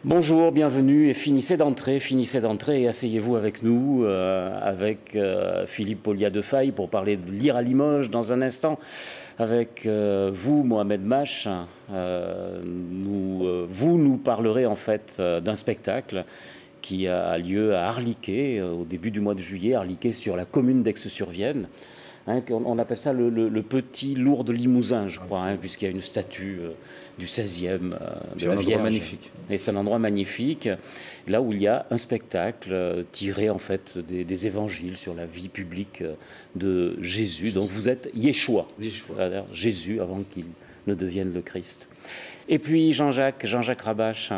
Bonjour, bienvenue et finissez d'entrer et asseyez-vous avec nous, avec Philippe Pauliat-Defaille pour parler de Lire à Limoges dans un instant. Avec vous, Mohamed Mach, vous nous parlerez en fait d'un spectacle qui a lieu à Arliquet au début du mois de juillet, Arliquet sur la commune d'Aix-sur-Vienne. Hein, on appelle ça le petit Lourdes Limousin, je crois, hein, puisqu'il y a une statue du 16e de la Vierge. Magnifique. Et c'est un endroit magnifique, là où il y a un spectacle tiré en fait des évangiles sur la vie publique de Jésus. Donc vous êtes Yeshua, c'est-à-dire Jésus avant qu'il ne devienne le Christ. Et puis Jean-Jacques Rabache,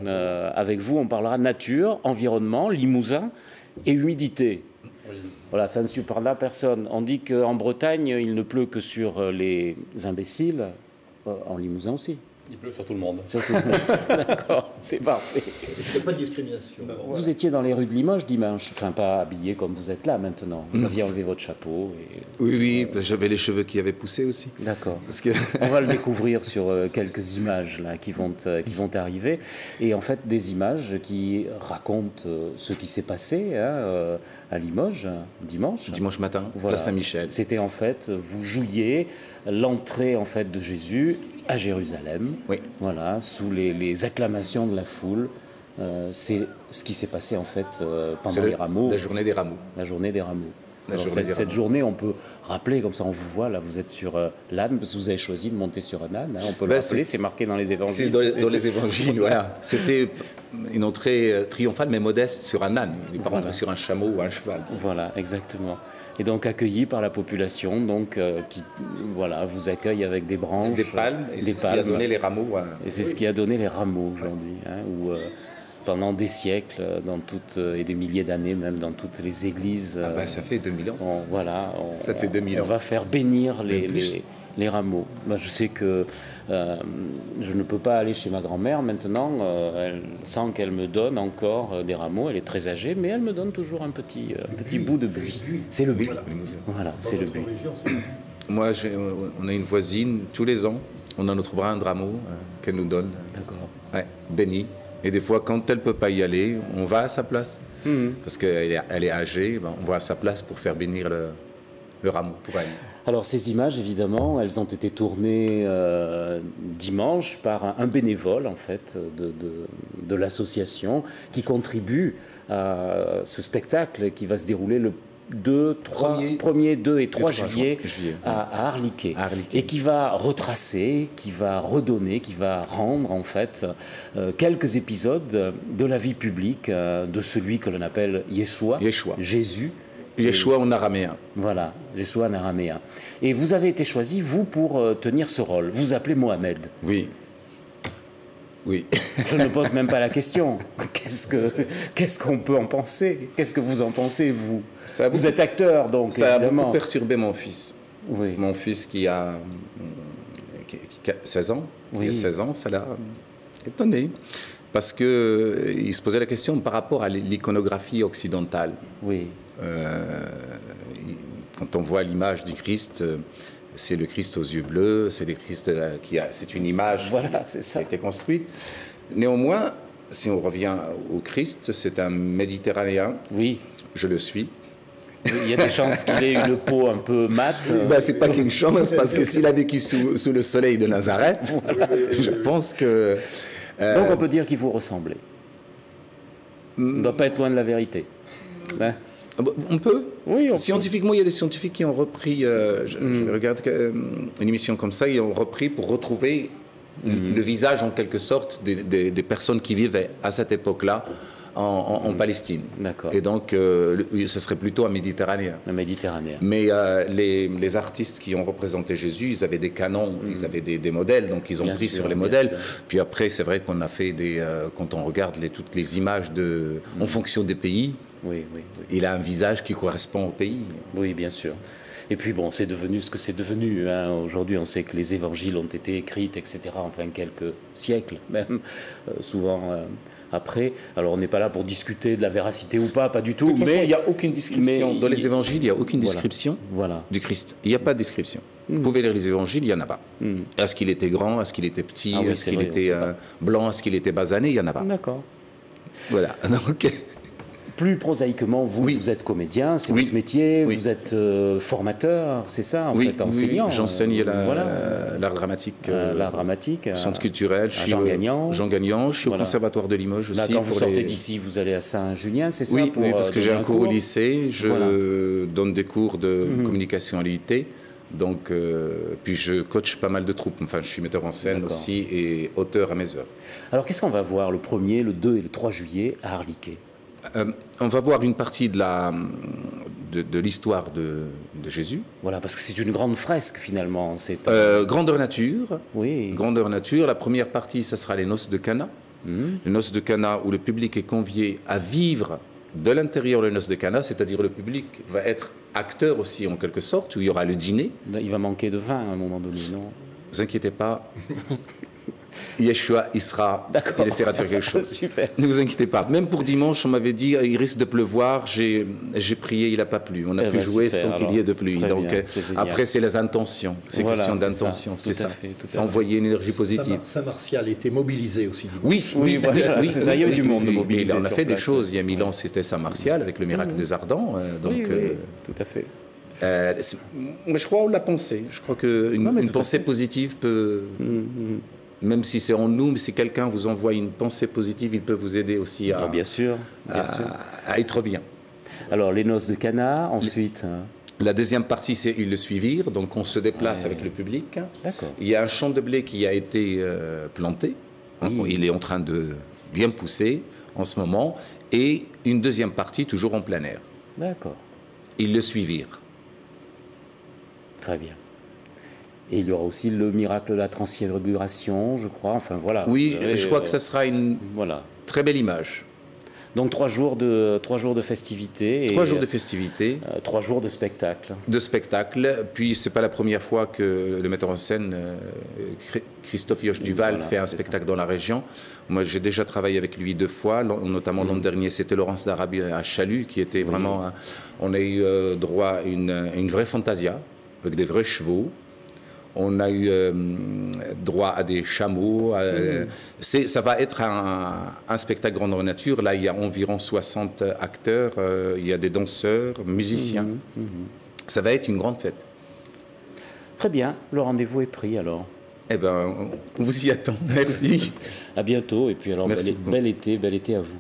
avec vous on parlera nature, environnement, Limousin et humidité. Voilà, ça ne surprendra personne. On dit qu'en Bretagne, il ne pleut que sur les imbéciles, en Limousin aussi. Il pleut sur tout le monde. Sur tout le monde. D'accord, c'est parfait. Il n'y a pas de discrimination. Vous étiez dans les rues de Limoges dimanche, enfin pas habillé comme vous êtes là maintenant. Vous aviez enlevé votre chapeau. Et... Oui, j'avais les cheveux qui avaient poussé aussi. D'accord. Que... On va le découvrir sur quelques images là, qui vont arriver. Et en fait, des images qui racontent ce qui s'est passé hein, à Limoges dimanche. Dimanche matin, voilà. Place Saint-Michel. C'était en fait, vous jouiez l'entrée en fait de Jésus à Jérusalem, oui. Voilà, sous les acclamations de la foule. C'est ce qui s'est passé en fait pendant les rameaux. La journée des rameaux. La journée des rameaux. Cette journée, on peut rappeler, comme ça on vous voit, là vous êtes sur l'âne, parce que vous avez choisi de monter sur un âne, hein, on peut le rappeler, c'est marqué dans les évangiles. C'est dans les évangiles, voilà. C'était une entrée triomphale mais modeste sur un âne, il n'est pas rentré sur un chameau ou un cheval. Voilà, exactement. Et donc accueilli par la population, donc, qui voilà, vous accueille avec des branches. Des palmes, et c'est ce qui a donné les rameaux. Et c'est ce qui a donné les rameaux aujourd'hui, hein, où, pendant des siècles, et des milliers d'années même, dans toutes les églises. Ça fait 2000 ans. Ça fait 2000 ans. On va faire bénir les rameaux. Moi, je sais que je ne peux pas aller chez ma grand-mère maintenant, sans qu'elle me donne encore des rameaux. Elle est très âgée, mais elle me donne toujours un petit bout de buis. C'est le buis. Voilà, c'est le buis. Moi, on a une voisine, tous les ans, on a notre brin de rameaux qu'elle nous donne. D'accord. Ouais, béni. Et des fois, quand elle ne peut pas y aller, on va à sa place. Parce qu'elle est âgée, on va à sa place pour faire bénir le rameau pour elle. Alors ces images, évidemment, elles ont été tournées dimanche par un bénévole, en fait, de l'association qui contribue à ce spectacle qui va se dérouler le 1er, 2 et 3 juillet à Arliquet. Et qui va retracer, qui va redonner, qui va rendre en fait quelques épisodes de la vie publique de celui que l'on appelle Yeshua, Jésus. Yeshua en araméen. Voilà, Yeshua en araméen. Et vous avez été choisi, vous, pour tenir ce rôle. Vous vous appelez Mohamed. Oui. Oui. Je ne pose même pas la question. Qu'est-ce qu'on peut en penser? Qu'est-ce que vous en pensez, vous? Vous êtes acteur, donc, ça évidemment. a beaucoup perturbé mon fils. Oui. Mon fils qui a 16 ans. Oui. Il a 16 ans, ça l'a étonné. Parce qu'il se posait la question par rapport à l'iconographie occidentale. Oui. Quand on voit l'image du Christ... c'est le Christ aux yeux bleus, c'est le Christ c'est une image qui a été construite. Néanmoins, si on revient au Christ, c'est un Méditerranéen. Oui. Je le suis. Il y a des chances qu'il ait une peau un peu mate. C'est pas qu'une chance, parce que s'il a vécu sous le soleil de Nazareth, je pense que... Donc on peut dire qu'il vous ressemblait. On ne doit pas être loin de la vérité. Ben. On peut. Oui, scientifiquement, il y a des scientifiques qui ont repris, je regarde une émission comme ça, ils ont repris pour retrouver le visage en quelque sorte des personnes qui vivaient à cette époque-là en Palestine. D'accord. Et donc, ce serait plutôt un Méditerranéen. Un Méditerranéen. Mais les artistes qui ont représenté Jésus, ils avaient des canons, ils avaient des modèles, donc ils ont pris sur les modèles. Puis après, c'est vrai qu'on a fait quand on regarde toutes les images en fonction des pays, oui. Il a un visage qui correspond au pays. Oui, bien sûr. Et puis bon, c'est devenu ce que c'est devenu. Hein. Aujourd'hui, on sait que les évangiles ont été écrits, etc., enfin quelques siècles même, souvent après. Alors on n'est pas là pour discuter de la véracité ou pas du tout. De toute façon, mais il n'y a aucune description. Dans les évangiles, il n'y a aucune description du Christ. Il n'y a pas de description. Vous pouvez lire les évangiles, il n'y en a pas. Est-ce qu'il était grand? Est-ce qu'il était petit? Est-ce qu'il était blanc? Est-ce qu'il était basané? Il n'y en a pas. D'accord. Voilà. Donc, plus prosaïquement, vous êtes comédien, c'est votre métier, vous êtes formateur, c'est ça, en fait, enseignant. Oui, j'enseigne l'art dramatique. L'art dramatique. Centre culturel, je suis Jean Gagnon. Jean Gagnon, je suis au Conservatoire de Limoges aussi. Là, quand vous sortez d'ici, vous allez à Saint-Junien, c'est ça? Oui, parce que j'ai un cours au lycée, je donne des cours de communication à l'UIT. Donc, puis je coach pas mal de troupes. Enfin, je suis metteur en scène aussi et auteur à mes heures. Alors, qu'est-ce qu'on va voir le 1er, le 2 et le 3 juillet à Harliquet? On va voir une partie de l'histoire de Jésus. Voilà, parce que c'est une grande fresque finalement. Grandeur nature. Oui. Grandeur nature. La première partie, ça sera les noces de Cana. Les noces de Cana où le public est convié à vivre de l'intérieur des noces de Cana, c'est-à-dire le public va être acteur aussi en quelque sorte, où il y aura le dîner. Il va manquer de vin à un moment donné, non? Ne vous inquiétez pas. Yeshua, il essaiera de faire quelque chose. Super. Ne vous inquiétez pas. Même pour dimanche, on m'avait dit il risque de pleuvoir. J'ai prié, il n'a pas plu. On a pu jouer sans qu'il y ait de pluie. Donc après, c'est les intentions. C'est question d'intention. C'est ça. C'est envoyer une énergie positive. Saint-Martial était mobilisé aussi. Oui, c'est ça. Il y avait du monde mobilisé. On a fait des choses. Il y a 1000 ans, c'était Saint-Martial avec le miracle des Ardents. Oui, tout à fait. Je crois qu'on l'a pensé. Je crois qu'une pensée positive peut... Même si c'est en nous, mais si quelqu'un vous envoie une pensée positive, il peut vous aider aussi à, bien sûr. à être bien. Alors, les noces de Cana, ensuite... La deuxième partie, c'est ils le suivirent, donc on se déplace avec le public. D'accord. Il y a un champ de blé qui a été planté. Il est en train de bien pousser en ce moment. Et une deuxième partie, toujours en plein air. D'accord. Ils le suivirent. Très bien. Et il y aura aussi le miracle de la transfiguration, je crois. Enfin, voilà. Oui, je crois que ça sera une très belle image. Donc 3 jours de festivités. 3 jours de festivités. 3 jours de spectacle. De spectacle. Puis c'est pas la première fois que le metteur en scène Christophe Yoche Duval fait un spectacle dans la région. Moi, j'ai déjà travaillé avec lui 2 fois, notamment l'an dernier, c'était Laurence d'Arabie à Chalut, qui était vraiment... On a eu droit à une vraie fantasia, avec des vrais chevaux. On a eu droit à des chameaux. Ça va être un spectacle grandeur nature. Là, il y a environ 60 acteurs, il y a des danseurs, musiciens. Ça va être une grande fête. Très bien, le rendez-vous est pris alors. Eh bien, on vous y attend. Merci. À bientôt et puis alors, bel été à vous.